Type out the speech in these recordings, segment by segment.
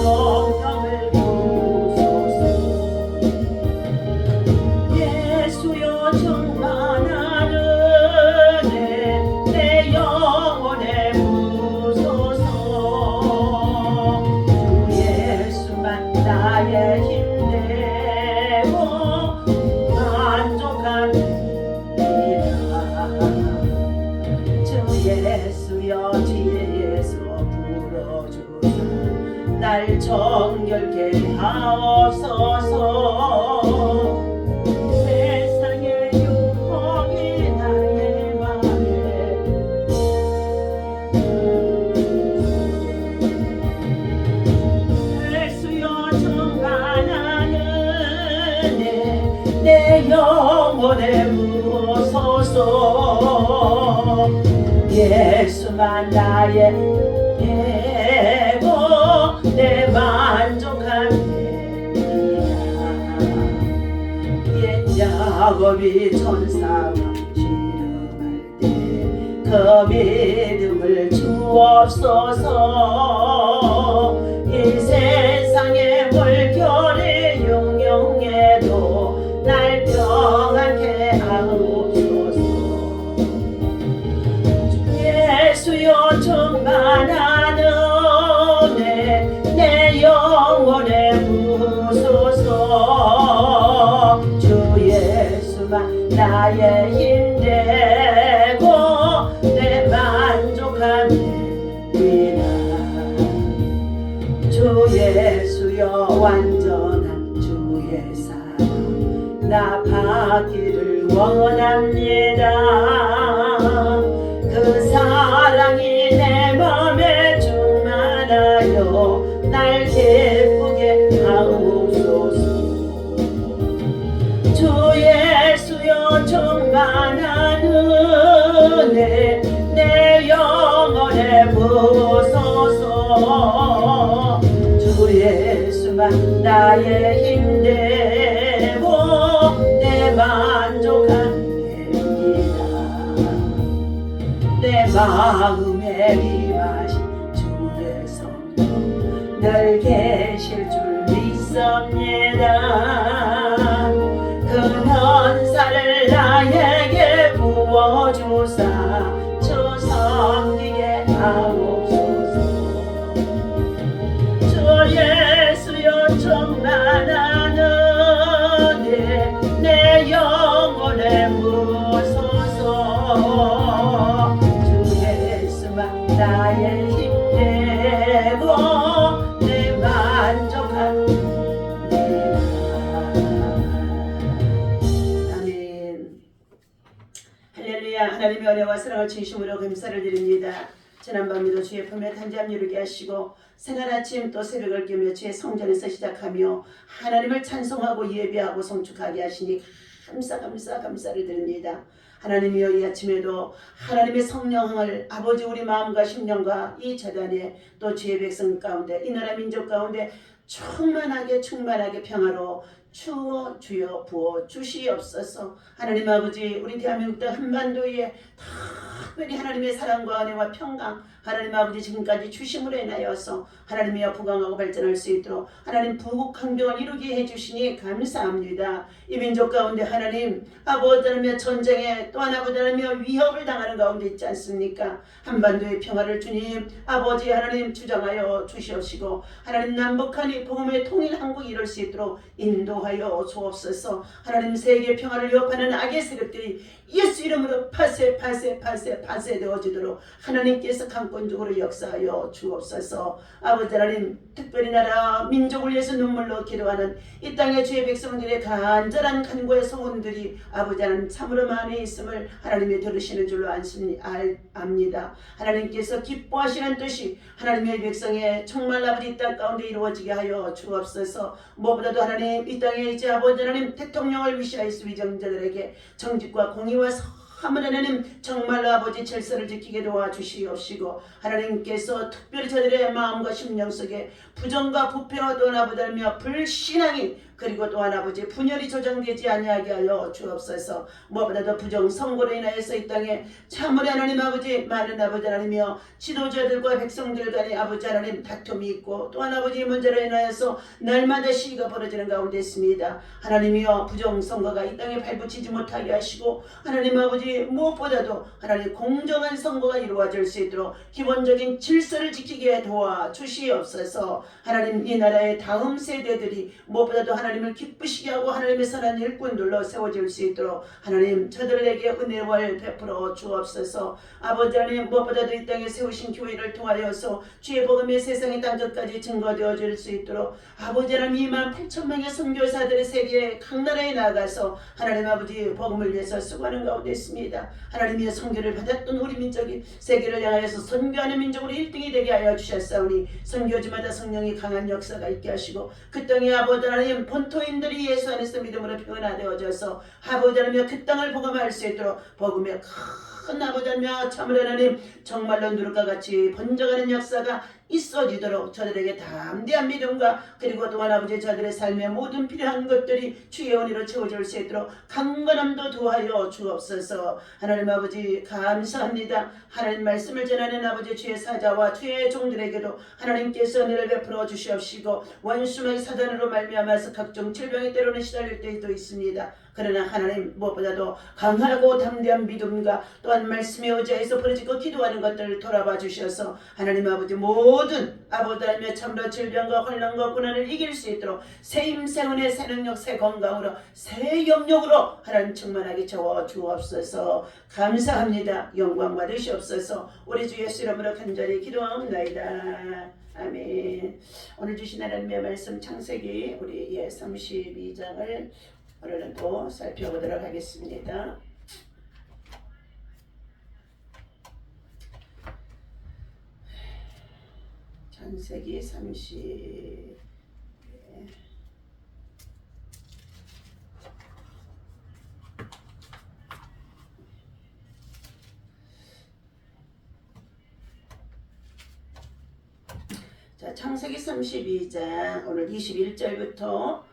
성령을 부소서. 예수여 충만한 은혜 내 영혼에 부소서. 주 예수만 나의 힘되고 만족합니다. 주 예수여 지혜에서 불어주사 날 정결케 하옵소서. 세상의 유혹이 나의 맘에 예수여 충만한 은혜 내 영혼에 부소서. 예수만 나의 예고 내 만족합니다. 옛 야곱이 천사와 씨름할 때 그 믿음을 주옵소서. 이 세상의 물결이 용용해도 날 평안케 하옵소서. 예수여 충만한 은혜 내 영혼에 부소서. 주 예수만 나의 힘되고 내 만족합니다. 주 예수여 완전한 주의 사랑 나 받기를 원합니다. 그 사랑이 내 맘에 충만하여 날 기쁘게 하옵소서. 주 예수여 충만한 은혜 내 영혼에 부소서. 주 예수만 나의 힘되고 내 만족합니다. 내 마음에 임하신 주의 성령 늘 계실 줄 믿습니다. 그 은사를 나에게 부어주사 주 섬기게 하옵소서. 주 예수여 충만한 은혜 내 영혼에 부소서. 나의 힘내고 내 만족합니다. 아멘. 할렐루야. 하나님의 은혜와 사랑을 진심으로 감사를 드립니다. 지난밤에도 주의 품에 단잠 이루게 하시고 새날 아침 또 새벽을 깨며 주의 성전에서 시작하며 하나님을 찬송하고 예배하고 송축하게 하시니 감사를 드립니다. 하나님이여 이 아침에도 하나님의 성령을 아버지 우리 마음과 심령과 이 재단에 또 주의 백성 가운데 이 나라 민족 가운데 충만하게 평화로 주여 부어 주시옵소서. 하나님 아버지 우리 대한민국 땅 한반도에 특별히 하나님의 사랑과 은혜와 평강 하나님 아버지 지금까지 주심으로 인하여서 하나님이여 부강하고 발전할 수 있도록 하나님 부국항병을 이루게 해주시니 감사합니다. 이 민족 가운데 하나님 아버지 하나님의 전쟁에 또 하나보다 하나님의 위협을 당하는 가운데 있지 않습니까? 한반도의 평화를 주님 아버지 하나님 주장하여 주시옵시고 하나님 남북한이 복음의 통일 한국이 이룰 수 있도록 인도하여 주옵소서. 하나님 세계 평화를 위협하는 악의 세력들이 예수 이름으로 파쇄되어지도록 하나님께서 강권적으로 역사하여 주옵소서. 아버지 하나님 특별히 나라 민족을 위해서 눈물로 기도하는 이 땅의 주의 백성들의 간절한 간구의 소원들이 아버지 하나님 참으로 많이 있음을 하나님이 들으시는 줄로 압니다. 하나님께서 기뻐하시는 뜻이 하나님의 백성의 정말 아버지 이 땅 가운데 이루어지게 하여 주옵소서. 무엇보다도 하나님 이 땅에 이제 아버지 하나님 대통령을 위시하였으 위정자들에게 정직과 공의와 하나님 정말로 아버지 질서를 지키게 도와주시옵시고 하나님께서 특별히 저들의 마음과 심령 속에 부정과 부패와 또 나보다며 불신앙이 그리고 또한 아버지 분열이 조장되지 아니하게 하여 주옵소서. 무엇보다도 부정 선거로 인하여서 이 땅에 참으로 하나님 아버지 많은 아버지 하나님이여 지도자들과 백성들 간의 아버지 하나님 다툼이 있고 또한 아버지 문제로 인하여서 날마다 시기가 벌어지는 가운데 있습니다. 하나님이여 부정 선거가 이 땅에 발붙이지 못하게 하시고 하나님 아버지 무엇보다도 하나님 공정한 선거가 이루어질 수 있도록 기본적인 질서를 지키게 도와주시옵소서. 하나님 이 나라의 다음 세대들이 무엇보다도 하나님을 기쁘시게 하고 하나님의 선한 일꾼들로 세워질 수 있도록 하나님 저들에게 은혜를 베풀어 주옵소서. 아버지 하나님 무엇보다도 이 땅에 세우신 교회를 통하여서 주의 복음이 세상의 땅끝까지 증거되어질 수 있도록 아버지 하나님 2만 8천 명의 선교사들의 세계에 각 나라에 나가서 하나님 아버지 복음을 위해서 수고하는 가운데 있습니다. 하나님의 선교를 받았던 우리 민족이 세계를 향하여서 선교하는 민족으로 1등이 되게 하여 주셨사오니 선교지마다 성령이 강한 역사가 있게 하시고 그 땅에 아버지 하나님 본토인들이 예수 안에서 믿음으로 변화되어져서 아버지 하나님 그 땅을 복음할 수 있도록 복음의 큰 아버지 하나님 참으로 하나님 정말로 누룩과 같이 번져가는 역사가 있어지도록 저들에게 담대한 믿음과 그리고 또한 아버지 저들의 삶의 모든 필요한 것들이 주의 은혜로 채워질 수 있도록 강건함도 도하여 주옵소서. 하나님 아버지 감사합니다. 하나님 말씀을 전하는 아버지 주의 사자와 주의 종들에게도 하나님께서 은혜를 베풀어 주시옵시고 원수마귀 사단으로 말미암아서 각종 질병에 때로는 시달릴 때도 있습니다. 그러나 하나님 무엇보다도 강하고 담대한 믿음과 또한 말씀에 의지해서 부르짖고 기도하는 것들을 돌아봐 주셔서 하나님 아버지 모든 아버지 하나님의 참으로 질병과 혼란과 고난을 이길 수 있도록 새 힘, 새 은혜, 새 능력, 새 건강으로 새 영역으로 하나님 충만하게 채워 주옵소서. 감사합니다. 영광 받으시옵소서. 우리 주 예수 이름으로 간절히 기도하옵나이다. 아멘. 오늘 주신 하나님의 말씀 창세기 우리 32장을 오늘은 또 살펴보도록 하겠습니다. 창세기 30 자, 창세기 32장 오늘 21절부터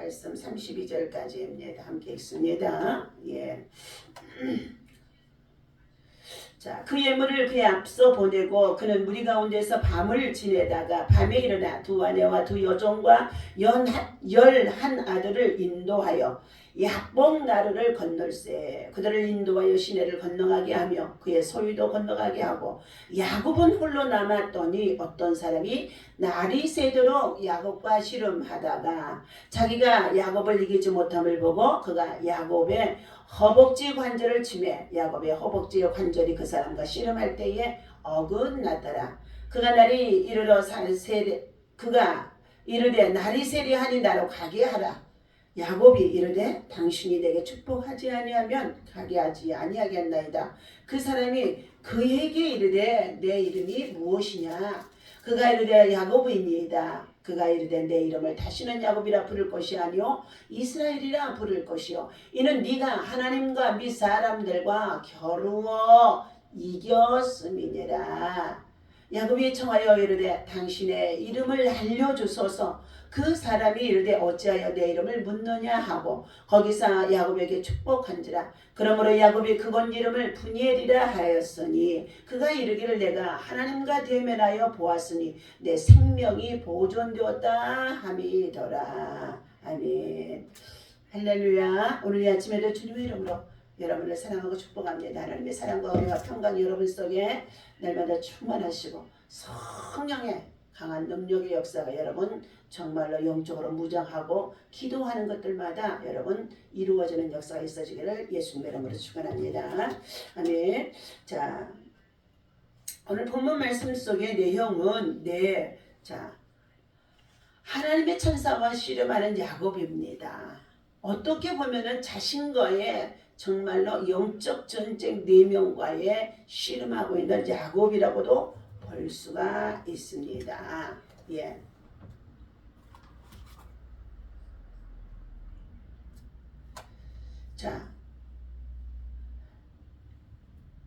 말씀 32절까지입니다. 함께 읽습니다. 자, 그 예물을 그의 앞서 보내고 그는 무리 가운데서 밤을 지내다가 밤에 일어나 두 아내와 두 여종과 11 아들을 인도하여 야복 나루를 건널세. 그들을 인도하여 시내를 건너가게 하며 그의 소유도 건너가게 하고 야곱은 홀로 남았더니 어떤 사람이 날이 새도록 야곱과 씨름하다가 자기가 야곱을 이기지 못함을 보고 그가 야곱의 허벅지 관절을 치매 야곱의 허벅지의 관절이 그 사람과 씨름할 때에 어긋났더라. 그가 날이 이르러 그가 이르되 날이 세리하니 나로 가게 하라. 야곱이 이르되 당신이 내게 축복하지 아니하면 가게 하지 아니하겠나이다. 그 사람이 그에게 이르되 내 이름이 무엇이냐. 그가 이르되 야곱이니이다. 그가 이르되 내 이름을 다시는 야곱이라 부를 것이 아니요 이스라엘이라 부를 것이요 이는 네가 하나님과 및 사람들과 겨루어 이겼음이니라. 야곱이 청하여 이르되 당신의 이름을 알려주소서. 그 사람이 이르되 어찌하여 내 이름을 묻느냐 하고 거기서 야곱에게 축복한지라. 그러므로 야곱이 그곳 이름을 브니엘이라 하였으니 그가 이르기를 내가 하나님과 대면하여 보았으니 내 생명이 보존되었다 함이더라. 아멘. 할렐루야. 오늘 이 아침에도 주님의 이름으로 여러분을 사랑하고 축복합니다. 하나님의 사랑과 은혜와 평강이 여러분 속에 날마다 충만하시고 성령의 강한 능력의 역사가 여러분 정말로 영적으로 무장하고 기도하는 것들마다 여러분 이루어지는 역사가 있어지기를 예수님의 이름으로 축원합니다. 아멘. 자, 오늘 본문 말씀 속의 내용은 하나님의 천사와 씨름하는 야곱입니다. 어떻게 보면은 자신과의 정말로 영적 전쟁 4명과의 씨름하고 있는 야곱이라고도 볼 수가 있습니다. 자,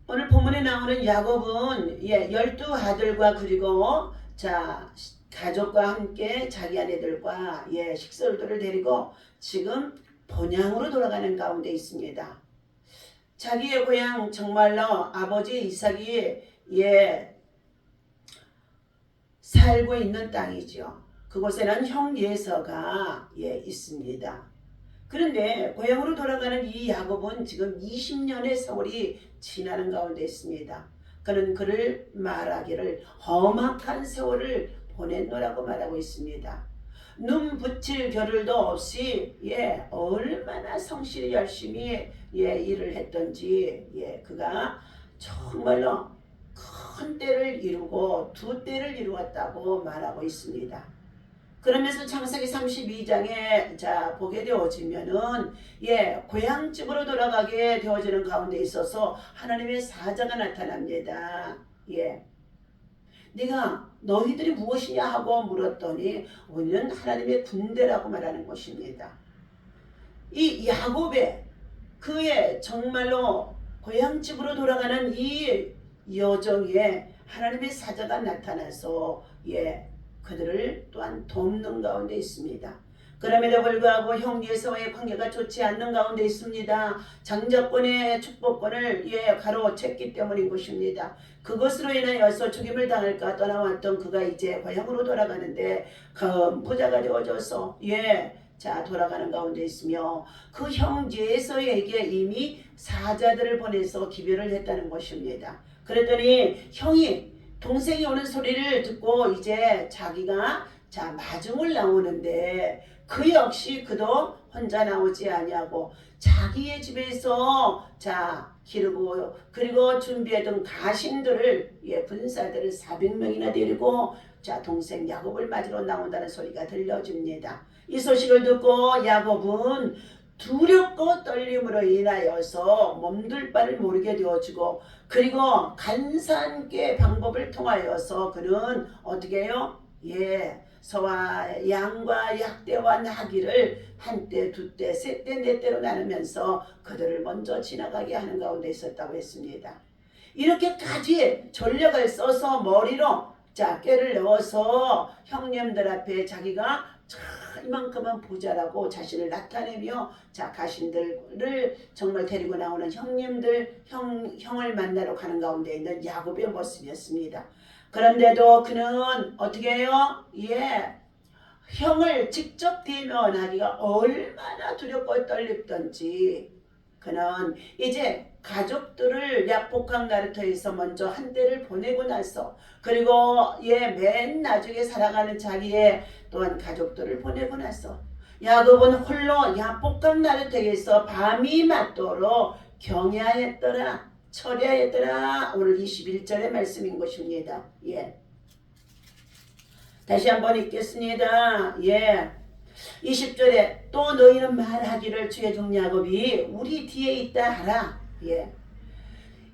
오늘 본문에 나오는 야곱은 12 아들과 그리고 가족과 함께 자기 아내들과 식솔들을 데리고 지금 본향으로 돌아가는 가운데 있습니다. 자기의 고향 정말로 아버지 이삭이 살고 있는 땅이죠. 그곳에는 형 예서가 있습니다. 그런데 고향으로 돌아가는 이 야곱은 지금 20년의 세월이 지나는 가운데 있습니다. 그는 그를 말하기를 험악한 세월을 보냈노라고 말하고 있습니다. 눈 붙일 겨를도 없이 얼마나 성실히 열심히 일을 했던지 그가 정말로 큰 때를 이루고 두 때를 이루었다고 말하고 있습니다. 그러면서 창세기 32장에 보게 되어지면은 고향집으로 돌아가게 되어지는 가운데 있어서 하나님의 사자가 나타납니다. 네가 너희들이 무엇이냐 하고 물었더니 우리는 하나님의 군대라고 말하는 것입니다. 이 야곱의 그의 정말로 고향집으로 돌아가는 이 여정에 하나님의 사자가 나타나서 그들을 또한 돕는 가운데 있습니다. 그럼에도 불구하고 형 예서와의 관계가 좋지 않는 가운데 있습니다. 장자권의 축복권을 가로챘기 때문인 것입니다. 그것으로 인하여서 죽임을 당할까 떠나왔던 그가 이제 고향으로 돌아가는데 부자가 되어져서 돌아가는 가운데 있으며 그 형 예서에게 이미 사자들을 보내서 기별을 했다는 것입니다. 그랬더니 형이 동생이 오는 소리를 듣고 이제 자기가 마중을 나오는데 그 역시 그도 혼자 나오지 아니하고 자기의 집에서 기르고 그리고 준비했던 가신들을 군사들을 400명이나 데리고 동생 야곱을 맞으러 나온다는 소리가 들려집니다. 이 소식을 듣고 야곱은 두렵고 떨림으로 인하여서 몸둘 바를 모르게 되어지고 그리고 간사함께 방법을 통하여서 그는 어떻게 해요? 소와 양과 약대와 나귀를 한때 두때 셋때 넷때로 나누면서 그들을 먼저 지나가게 하는 가운데 있었다고 했습니다. 이렇게까지 전략을 써서 머리로 꾀를 넣어서 형님들 앞에 자기가 이만큼은 부자라고 자신을 나타내며 가신들을 정말 데리고 나오는 형님들 형을 만나러 가는 가운데 있는 야곱의 모습이었습니다. 그런데도 그는 어떻게 해요? 형을 직접 대면하기가 얼마나 두렵고 떨립던지 그는 이제 가족들을 약복강 나루터에서 먼저 한 때를 보내고 나서 그리고 맨 나중에 살아가는 자기의 또한 가족들을 보내고 나서 야곱은 홀로 약복강 나루터에서 밤이 맞도록 경야했더라 철야했더라. 오늘 21절의 말씀인 것입니다. 다시 한번 읽겠습니다. 20절에 또 너희는 말하기를 주의 종 야곱이 우리 뒤에 있다 하라.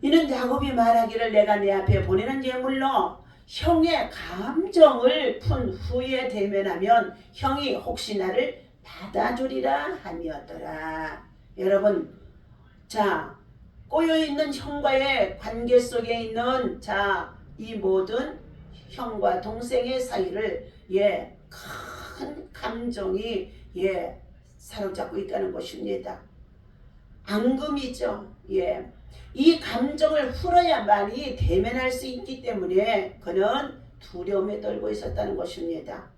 이는 야곱이 말하기를 내가 내 앞에 보내는 예물로 형의 감정을 푼 후에 대면하면 형이 혹시 나를 받아주리라 함이었더라. 여러분 꼬여있는 형과의 관계 속에 있는 이 모든 형과 동생의 사이를 큰 감정이 사로잡고 있다는 것입니다. 앙금이죠. 이 감정을 풀어야만이 대면할 수 있기 때문에 그는 두려움에 떨고 있었다는 것입니다.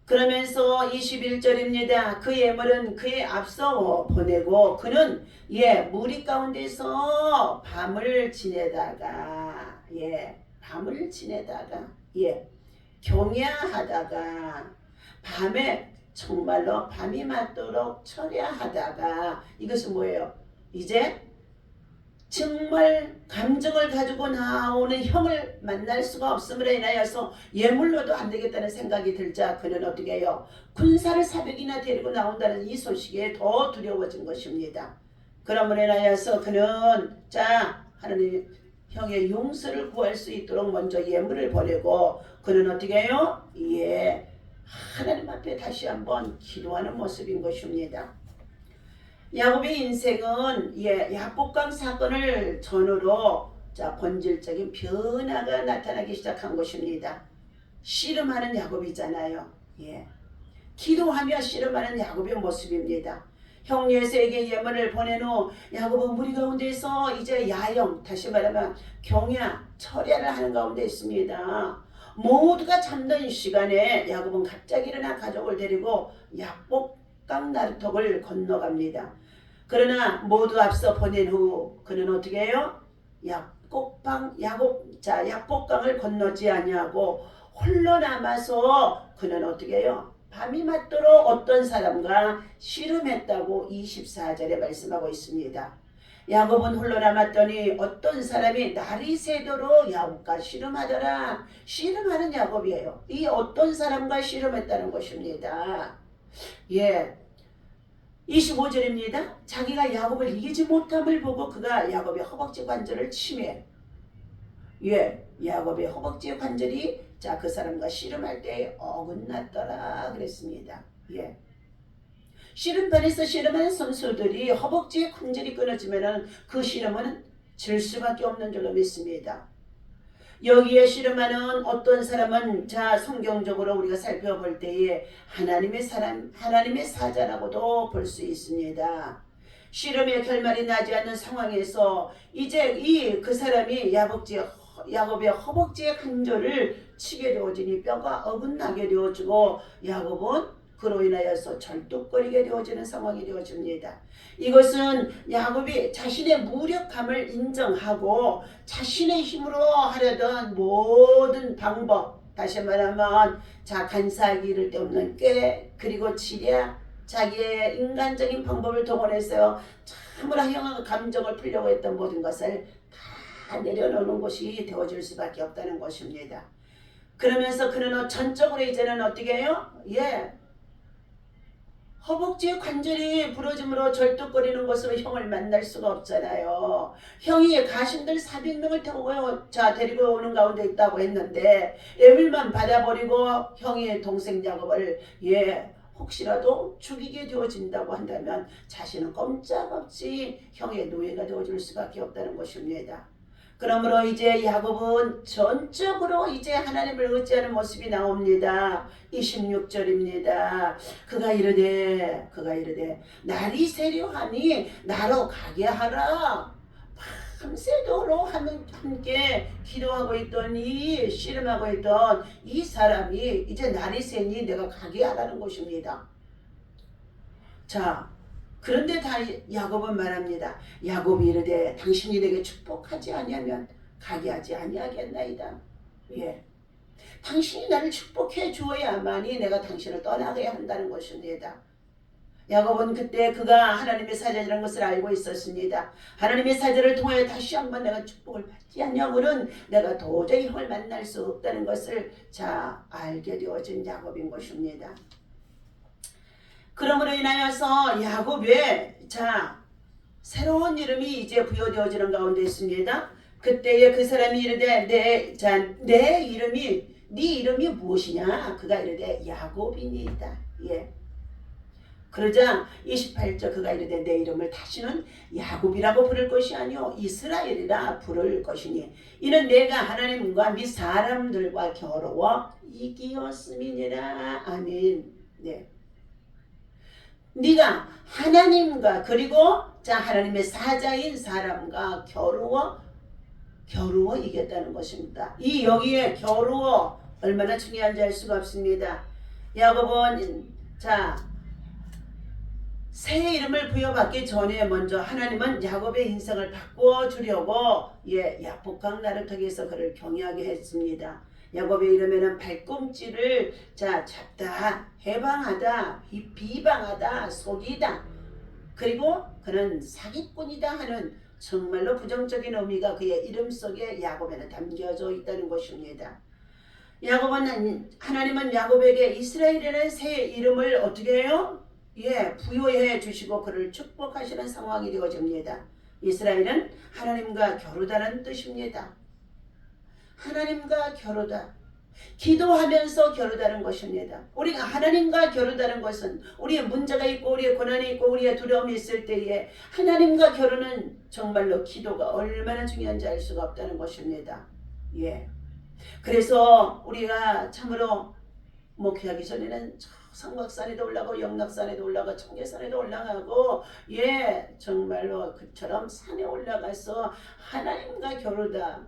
그러면서 21절입니다. 그 예물은 그의 앞서 보내고 그는 무리 가운데서 밤을 지내다가 경야하다가 밤에 정말로 밤이 맞도록 철야하다가 이것은 뭐예요? 이제 정말 감정을 가지고 나오는 형을 만날 수가 없음으로 인하여서 예물로도 안 되겠다는 생각이 들자 그는 어떻게 해요? 군사를 400이나 데리고 나온다는 이 소식에 더 두려워진 것입니다. 그러므로 인하여서 그는 하나님 형의 용서를 구할 수 있도록 먼저 예물을 보내고 그는 어떻게 해요? 하나님 앞에 다시 한번 기도하는 모습인 것입니다. 야곱의 인생은 약복강 사건을 전후로 본질적인 변화가 나타나기 시작한 것입니다. 씨름하는 야곱이잖아요. 예. 기도하며 씨름하는 야곱의 모습입니다. 형 요셉에게 예문을 보낸 후 야곱은 무리 가운데서 이제 야영, 다시 말하면 경야, 철야를 하는 가운데 있습니다. 모두가 잠든 시간에 야곱은 갑자기 일어나 가족을 데리고 야복강 나루턱을 건너갑니다. 그러나 모두 앞서 보낸 후 그는 어떻게 해요? 약복강을 건너지 아니하고 홀로 남아서 그는 어떻게 해요? 밤이 맞도록 어떤 사람과 씨름했다고 24절에 말씀하고 있습니다. 야곱은 홀로 남았더니 어떤 사람이 날이 새도록 야곱과 씨름하더라. 씨름하는 야곱이에요. 이 어떤 사람과 씨름했다는 것입니다. 예, 25절입니다. 자기가 야곱을 이기지 못함을 보고 그가 야곱의 허벅지 관절을 치매. 예, 야곱의 허벅지 관절이 그 사람과 씨름할 때 어긋났더라 그랬습니다. 예. 씨름판에서 씨름하는 선수들이 허벅지의 관절이 끊어지면 그 씨름은 질 수밖에 없는 줄로 믿습니다. 여기에 씨름하는 어떤 사람은 성경적으로 우리가 살펴볼 때에 하나님의 사자라고도 볼 수 있습니다. 씨름의 결말이 나지 않는 상황에서 이제 그 사람이 야곱의 허벅지의 관절을 치게 되어지니 뼈가 어긋나게 되어지고 야곱은 그로 인하여서 절뚝거리게 되어지는 상황이 되어집니다. 이것은 야곱이 자신의 무력함을 인정하고 자신의 힘으로 하려던 모든 방법, 다시 말하면 간사하기 이를 데 없는 꾀, 그리고 지략, 자기의 인간적인 방법을 동원해서 참으로 형한 감정을 풀려고 했던 모든 것을 다 내려놓는 것이 되어질 수밖에 없다는 것입니다. 그러면서 그는 전적으로 이제는 어떻게 해요? 예, 허벅지의 관절이 부러짐으로 절뚝거리는 것으로 형을 만날 수가 없잖아요. 형이 가신들 400명을 데리고 오는 가운데 있다고 했는데 애물만 받아버리고 형의 동생 야곱을 혹시라도 죽이게 되어진다고 한다면 자신은 꼼짝없이 형의 노예가 되어줄 수밖에 없다는 것입니다. 그러므로 이제 야곱은 전적으로 이제 하나님을 의지하는 모습이 나옵니다. 26절입니다. 그가 이르되 날이 세려하니 나로 가게 하라. 밤새도록 함께 기도하고 있던 씨름하고 있던 이 사람이 이제 날이 새니 내가 가게 하라는 것입니다. 그런데 야곱은 말합니다. 야곱이 이르되 당신이 내게 축복하지 아니하면 가게 하지 아니하겠나이다. 예, 당신이 나를 축복해 주어야만이 내가 당신을 떠나게 한다는 것입니다. 야곱은 그때 그가 하나님의 사자라는 것을 알고 있었습니다. 하나님의 사자를 통하여 다시 한번 내가 축복을 받지 않냐고는 내가 도저히 형을 만날 수 없다는 것을 알게 되어진 야곱인 것입니다. 그러므로 인하여서 야곱의 새로운 이름이 이제 부여되어지는 가운데 있습니다. 그때에 그 사람이 이르되 네 이름이 무엇이냐? 그가 이르되 야곱이니이다. 예. 그러자 28절 그가 이르되 내 이름을 다시는 야곱이라고 부를 것이 아니요 이스라엘이라 부를 것이니 이는 내가 하나님과 및 사람들과 겨루어 이기었음이니라. 아멘. 네. 네가 하나님과 그리고 하나님의 사자인 사람과 겨루어 이겼다는 것입니다. 여기에 겨루어 얼마나 중요한지 알 수가 없습니다. 야곱은 새 이름을 부여받기 전에 먼저 하나님은 야곱의 인생을 바꾸어 주려고 야복강 나루턱에서 그를 경외하게 했습니다. 야곱의 이름에는 발꿈치를 잡다, 해방하다, 비방하다, 속이다, 그리고 그는 사기꾼이다 하는 정말로 부정적인 의미가 그의 이름 속에 야곱에는 담겨져 있다는 것입니다. 하나님은 야곱에게 이스라엘이라는 새 이름을 어떻게 해요? 부여해 주시고 그를 축복하시는 상황이 되어집니다. 이스라엘은 하나님과 겨루다는 뜻입니다. 하나님과 겨루다. 기도하면서 겨루다는 것입니다. 우리가 하나님과 겨루다는 것은 우리의 문제가 있고 우리의 고난이 있고 우리의 두려움이 있을 때에 하나님과 겨루는 정말로 기도가 얼마나 중요한지 알 수가 없다는 것입니다. 그래서 우리가 참으로 목회하기 전에는 저 성곽산에도 올라가고 영락산에도 올라가고 청계산에도 올라가고 정말로 그처럼 산에 올라가서 하나님과 겨루다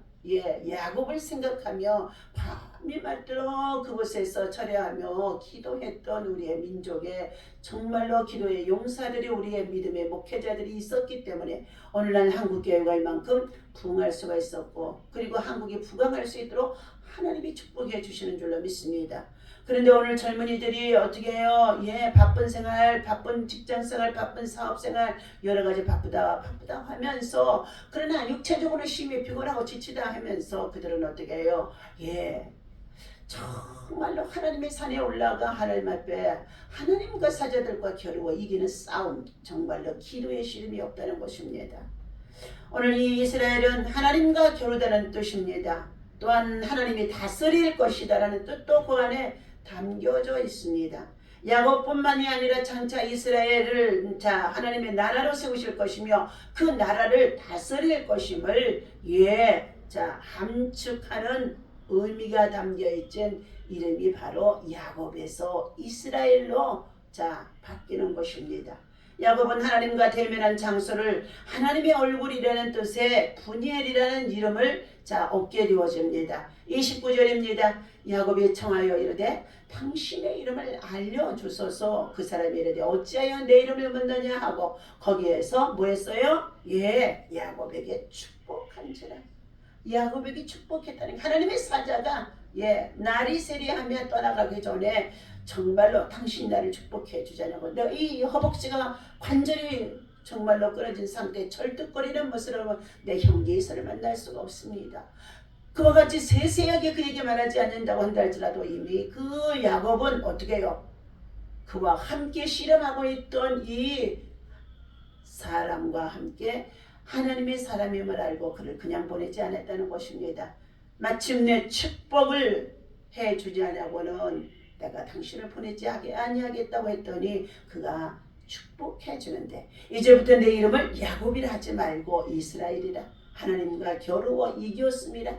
야곱을 생각하며 밤이 맞도록 그곳에서 철야하며 기도했던 우리의 민족의 정말로 기도의 용사들이 우리의 믿음의 목회자들이 있었기 때문에 오늘날 한국교회가 이만큼 부흥할 수가 있었고 그리고 한국이 부강할 수 있도록 하나님이 축복해 주시는 줄로 믿습니다. 그런데 오늘 젊은이들이 어떻게 해요? 바쁜 생활, 바쁜 직장생활, 바쁜 사업생활 여러 가지 바쁘다 하면서 그러나 육체적으로 심히 피곤하고 지치다 하면서 그들은 어떻게 해요? 정말로 하나님의 산에 올라가 하나님 앞에 하나님과 사자들과 겨루어 이기는 싸움 정말로 기도의 시름이 없다는 것입니다. 오늘 이 이스라엘은 하나님과 겨루다는 뜻입니다. 또한 하나님이 다스릴 것이다라는 뜻도 그 안에 담겨져 있습니다. 야곱뿐만이 아니라 장차 이스라엘을 하나님의 나라로 세우실 것이며 그 나라를 다스릴 것임을 함축하는 의미가 담겨있진 이름이 바로 야곱에서 이스라엘로 바뀌는 것입니다. 야곱은 하나님과 대면한 장소를 하나님의 얼굴이라는 뜻의 분이엘이라는 이름을 얻게 되어집니다. 29절입니다. 야곱이 청하여 이르되 당신의 이름을 알려주소서. 그 사람이 이르되 어찌하여 내 이름을 묻느냐 하고 거기에서 뭐 했어요? 야곱에게 축복한지라. 야곱에게 축복했다는 하나님의 사자가 날이 세리하며 떠나가기 전에 정말로 당신 나를 축복해 주자냐고. 이 허벅지가 관절이 정말로 끊어진 상태에 절뚝거리는 모습으로 내 형제 이사를 만날 수가 없습니다. 그와 같이 세세하게 그에게 말하지 않는다고 한다 할지라도 이미 그 야곱은 어떻게 해요? 그와 함께 씨름하고 있던 이 사람과 함께 하나님의 사람임을 알고 그를 그냥 보내지 않았다는 것입니다. 마침내 축복을 해주지 않냐고는 내가 당신을 보내지 아니하겠다고 했더니 그가 축복해 주는데 이제부터 내 이름을 야곱이라 하지 말고 이스라엘이라. 하나님과 겨루어 이겼습니다.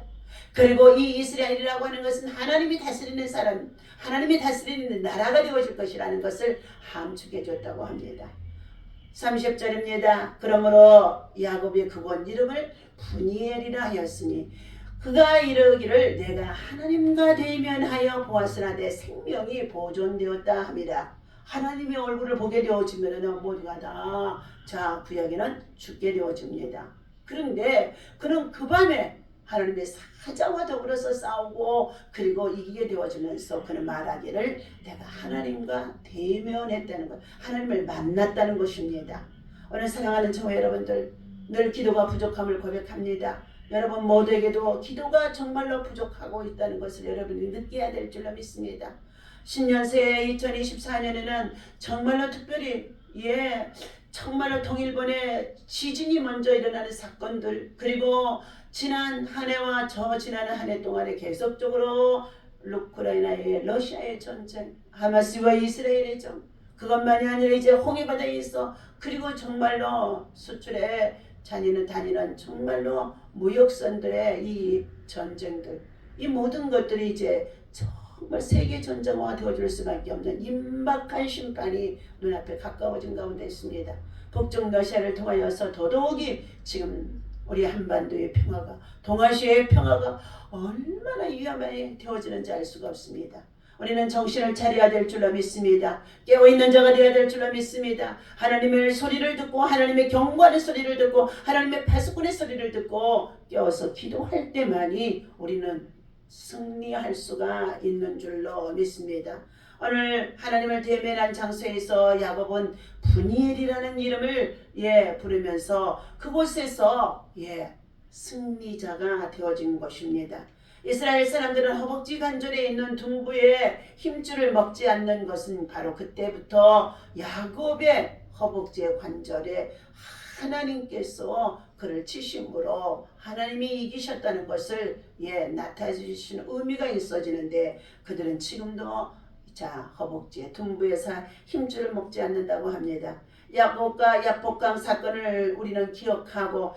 그리고 이 이스라엘이라고 하는 것은 하나님이 다스리는 사람, 하나님이 다스리는 나라가 되어질 것이라는 것을 함축해 줬다고 합니다. 30절입니다. 그러므로 야곱이 그곳 이름을 분이엘이라 하였으니 그가 이르기를 내가 하나님과 대면하여 보았으나 내 생명이 보존되었다 함이라. 하나님의 얼굴을 보게 되어지면 모두가 다 구약에는 죽게 되어집니다. 그런데 그는 그 밤에 하나님의 사자와 더불어서 싸우고 그리고 이기게 되어지면서 그는 말하기를 내가 하나님과 대면했다는 것, 하나님을 만났다는 것입니다. 오늘 사랑하는 청회 여러분들, 늘 기도가 부족함을 고백합니다. 여러분 모두에게도 기도가 정말로 부족하고 있다는 것을 여러분이 느껴야 될 줄로 믿습니다. 신년새 2024년에는 정말로 특별히 정말로 통일번에 지진이 먼저 일어나는 사건들, 그리고 지난 한 해와 저 지난 한 해 동안에 계속적으로 우크라이나의 러시아의 전쟁, 하마스와 이스라엘의 전, 그것만이 아니라 이제 홍해바다에 있어 그리고 정말로 수출에 다니는 정말로 무역선들의 이 전쟁들, 이 모든 것들이 이제 정말 세계 전쟁화가 되어줄 수밖에 없는 임박한 심판이 눈앞에 가까워진 가운데 있습니다. 북쪽 러시아를 통하여서 더더욱이 지금 우리 한반도의 평화가, 동아시아의 평화가 얼마나 위험하게 되어지는지 알 수가 없습니다. 우리는 정신을 차려야 될 줄로 믿습니다. 깨어있는 자가 되어야 될 줄로 믿습니다. 하나님의 소리를 듣고 하나님의 경고하는 소리를 듣고 하나님의 파수꾼의 소리를 듣고 깨어서 기도할 때만이 우리는 승리할 수가 있는 줄로 믿습니다. 오늘 하나님을 대면한 장소에서 야곱은 분이엘이라는 이름을 부르면서 그곳에서 승리자가 되어진 것입니다. 이스라엘 사람들은 허벅지 관절에 있는 둥부의 힘줄을 먹지 않는 것은 바로 그때부터 야곱의 허벅지의 관절에 하나님께서 그를 치심으로 하나님이 이기셨다는 것을 나타내주시는 의미가 있어지는데 그들은 지금도 허벅지의 둥부에서 힘줄을 먹지 않는다고 합니다. 야곱과 야복강 사건을 우리는 기억하고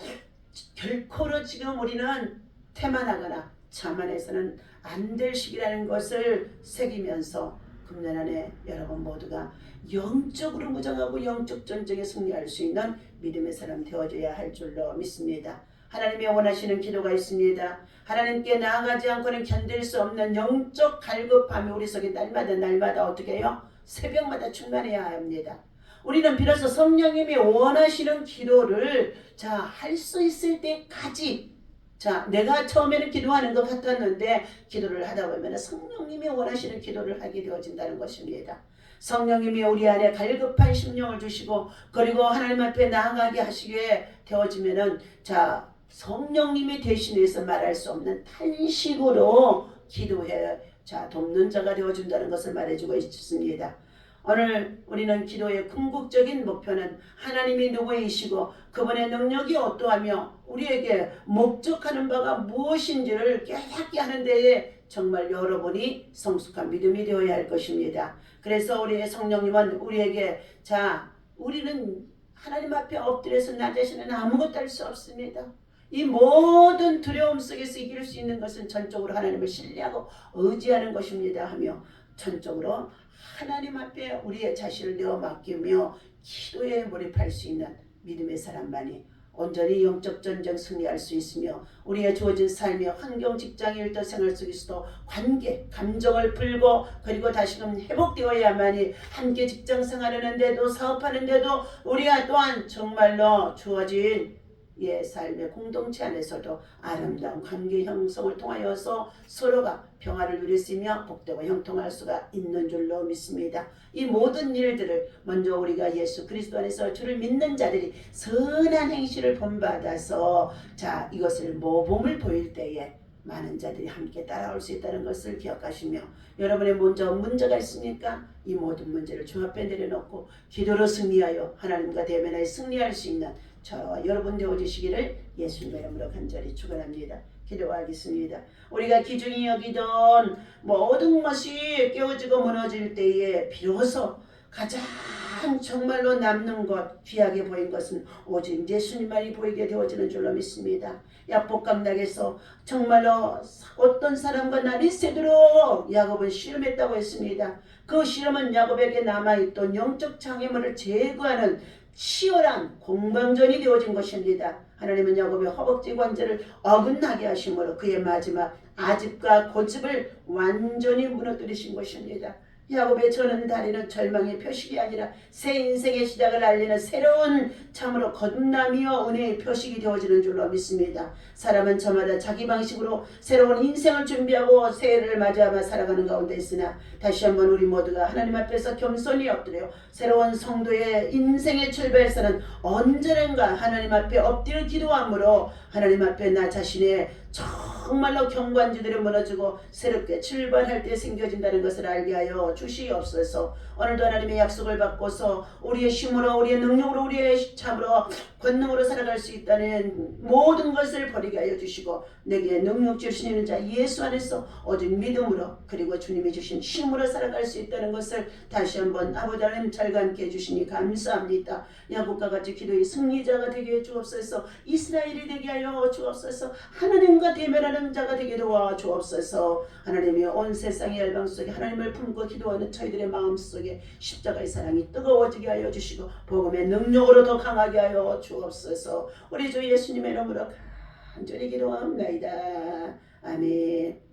결코로 지금 우리는 태만하거나 자만해서는 안 될 시기라는 것을 새기면서 금년 안에 여러분 모두가 영적으로 무장하고 영적 전쟁에 승리할 수 있는 믿음의 사람 되어줘야 할 줄로 믿습니다. 하나님이 원하시는 기도가 있습니다. 하나님께 나아가지 않고는 견딜 수 없는 영적 갈급함이 우리 속에 날마다 어떻게 해요? 새벽마다 충만해야 합니다. 우리는 비로소 성령님이 원하시는 기도를 할 수 있을 때까지 내가 처음에는 기도하는 것 같았는데 기도를 하다 보면 성령님이 원하시는 기도를 하게 되어진다는 것입니다. 성령님이 우리 안에 갈급한 심령을 주시고 그리고 하나님 앞에 나아가게 하시게 되어지면은 성령님이 대신해서 말할 수 없는 탄식으로 기도해 돕는 자가 되어준다는 것을 말해주고 있습니다. 오늘 우리는 기도의 궁극적인 목표는 하나님이 누구이시고 그분의 능력이 어떠하며 우리에게 목적하는 바가 무엇인지를 깨닫게 하는 데에 정말 여러분이 성숙한 믿음이 되어야 할 것입니다. 그래서 우리의 성령님은 우리에게 우리는 하나님 앞에 엎드려서 나 자신은 아무것도 할 수 없습니다. 이 모든 두려움 속에서 이길 수 있는 것은 전적으로 하나님을 신뢰하고 의지하는 것입니다 하며 전적으로 하나님 앞에 우리의 자신을 내어 맡기며 기도에 몰입할 수 있는 믿음의 사람만이 온전히 영적 전쟁 승리할 수 있으며 우리의 주어진 삶의 환경, 직장, 일터, 생활 속에서도 관계, 감정을 풀고 그리고 다시금 회복되어야만이 함께 직장 생활하는데도 사업하는데도 우리가 또한 정말로 주어진 삶의 공동체 안에서도 아름다운 관계 형성을 통하여서 서로가 평화를 누릴 수 있며 복되고 형통할 수가 있는 줄로 믿습니다. 이 모든 일들을 먼저 우리가 예수 그리스도 안에서 주를 믿는 자들이 선한 행실을 본받아서 이것을 모범을 보일 때에 많은 자들이 함께 따라올 수 있다는 것을 기억하시며 여러분의 먼저 문제가 있습니까? 이 모든 문제를 주 앞에 내려놓고 기도로 승리하여 하나님과 대면하여 승리할 수 있는 저와 여러분 되어주시기를 예수님의 이름으로 간절히 축원합니다. 기도하겠습니다. 우리가 기중히 여기던 모든 것이 깨어지고 무너질 때에 비로소 가장 정말로 남는 것, 귀하게 보인 것은 오직 예수님만이 보이게 되어지는 줄로 믿습니다. 야복강락에서 정말로 어떤 사람과 날이 새도록 야곱은 씨름했다고 했습니다. 그 씨름은 야곱에게 남아있던 영적 장애물을 제거하는 치열한 공방전이 되어진 것입니다. 하나님은 야곱의 허벅지 관절을 어긋나게 하심으로 그의 마지막 아집과 고집을 완전히 무너뜨리신 것입니다. 야곱의 저는 다리는 절망의 표식이 아니라 새 인생의 시작을 알리는 새로운 참으로 거듭남이요 은혜의 표식이 되어지는 줄로 믿습니다. 사람은 저마다 자기 방식으로 새로운 인생을 준비하고 새해를 맞이하며 살아가는 가운데 있으나 다시 한번 우리 모두가 하나님 앞에서 겸손히 엎드려 새로운 성도의 인생의 출발선은 언제든가 하나님 앞에 엎드려 기도함으로 하나님 앞에 나 자신의 정말로 경관지들이 무너지고 새롭게 출발할 때 생겨진다는 것을 알게 하여 주시옵소서. 오늘도 하나님의 약속을 받고서 우리의 힘으로 우리의 능력으로 우리의 참으로 권능으로 살아갈 수 있다는 모든 것을 버리게 하여 주시고 내게 능력 주시는 자 예수 안에서 오직 믿음으로 그리고 주님이 주신 힘으로 살아갈 수 있다는 것을 다시 한번 아버지 하나님 절감케 해주시니 감사합니다. 야곱과 같이 기도의 승리자가 되게 해 주옵소서. 이스라엘이 되게 하여 주옵소서. 하나님과 대면하는 자가 되게 도와 주옵소서. 하나님이 온 세상의 열방 속에 하나님을 품고 기도하는 저희들의 마음 속에 십자가의 사랑이 뜨거워지게 하여 주시고 복음의 능력으로 더 강하게 하여 주옵소서. 우리 주 예수님의 이름으로 간절히 기도합니다. 아멘.